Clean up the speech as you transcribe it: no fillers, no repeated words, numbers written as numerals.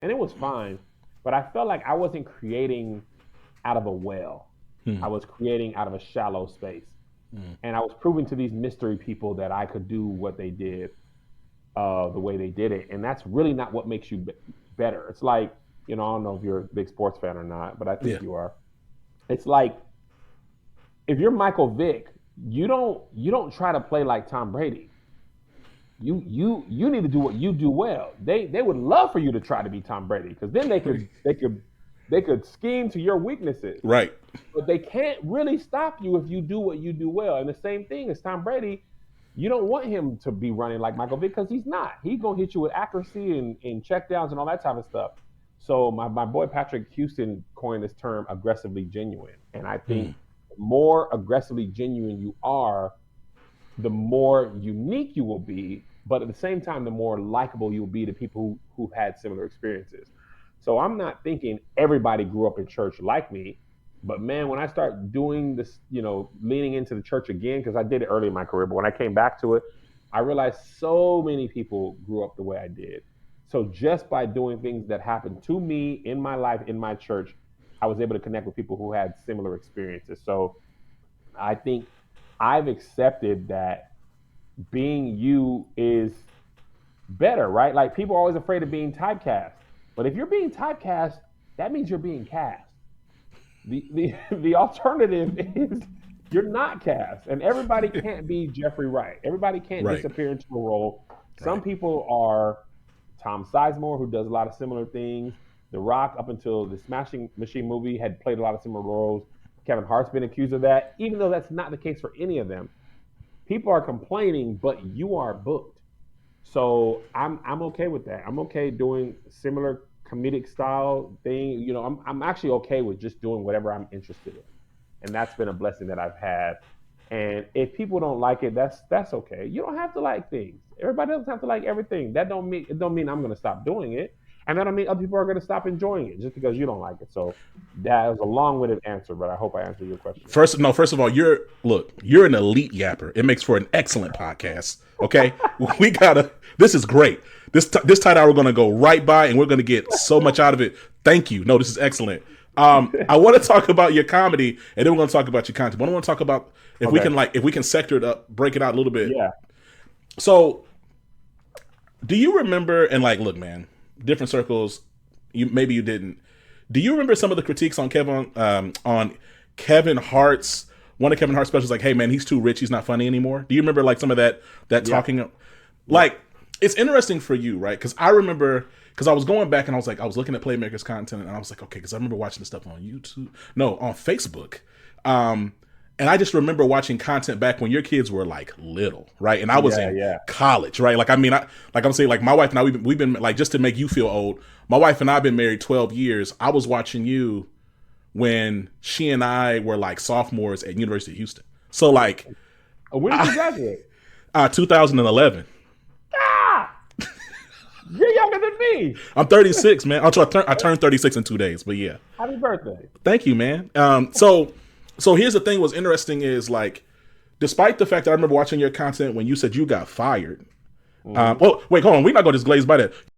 and it was fine. But I felt like I wasn't creating out of a well. Hmm. I was creating out of a shallow space, Hmm. and I was proving to these mystery people that I could do what they did, the way they did it, and that's really not what makes you better. It's like, I don't know if you're a big sports fan or not, but I Yeah. think you are. It's like if you're Michael Vick, you don't try to play like Tom Brady. You need to do what you do well. They would love for you to try to be Tom Brady because then they could scheme to your weaknesses. Right. But they can't really stop you if you do what you do well. And the same thing as Tom Brady, you don't want him to be running like Michael Vick because he's not. He's gonna hit you with accuracy and check downs and all that type of stuff. So my boy Patrick Houston coined this term aggressively genuine. And I Hmm. think the more aggressively genuine you are, the more unique you will be, but at the same time, the more likable you will be to people who had similar experiences. So I'm not thinking everybody grew up in church like me, but man, when I start doing this, leaning into the church again, because I did it early in my career, but when I came back to it, I realized so many people grew up the way I did. So just by doing things that happened to me in my life, in my church, I was able to connect with people who had similar experiences. So I think I've accepted that being you is better, right? Like people are always afraid of being typecast. But if you're being typecast, that means you're being cast. The alternative is you're not cast. And everybody can't be Jeffrey Wright. Everybody can't Right. disappear into a role. Some Right. people are Tom Sizemore, who does a lot of similar things. The Rock, up until the Smashing Machine movie, had played a lot of similar roles. Kevin Hart's been accused of that, even though that's not the case for any of them. People are complaining, but you are booked. So I'm okay with that. I'm okay doing similar comedic style thing. I'm actually okay with just doing whatever I'm interested in, and that's been a blessing that I've had. And if people don't like it, that's okay. You don't have to like things. Everybody doesn't have to like everything. That don't mean I'm going to stop doing it, and that don't mean other people are going to stop enjoying it just because you don't like it. So that was a long-winded answer, but I hope I answered your question. First, no. First of all, you're an elite yapper. It makes for an excellent podcast. Okay, we gotta. This is great. This tight hour we're gonna go right by, and we're gonna get so much out of it. Thank you. No, this is excellent. I want to talk about your comedy, and then we're gonna talk about your content. But I want to talk about Okay. if we can sector it up, break it out a little bit. Yeah. So, do you remember? And like, look, man, different circles. Maybe you didn't. Do you remember some of the critiques on Kevin Hart's one of Kevin Hart's specials? Like, hey man, he's too rich. He's not funny anymore. Do you remember like some of that Yeah. talking? Yeah. Like, it's interesting for you, right? Because I remember because I was going back and I was looking at Playmakers content and I was like, okay, because I remember watching the stuff on YouTube, no, on Facebook. And I just remember watching content back when your kids were like little, right? And I was Yeah. in Yeah. college, right? Like, I mean, like I'm saying, like my wife and I, we've been like, just to make you feel old, my wife and I have been married 12 years. I was watching you when she and I were like sophomores at University of Houston. So like, When did you graduate? 2011. Ah, you're younger than me. I'm 36, man. I turned 36 in 2 days, but yeah. Happy birthday. Thank you, man. So here's the thing. What's interesting is like, despite the fact that I remember watching your content when you said you got fired. Hmm. Well, wait, hold on. We're not going to just glaze by that.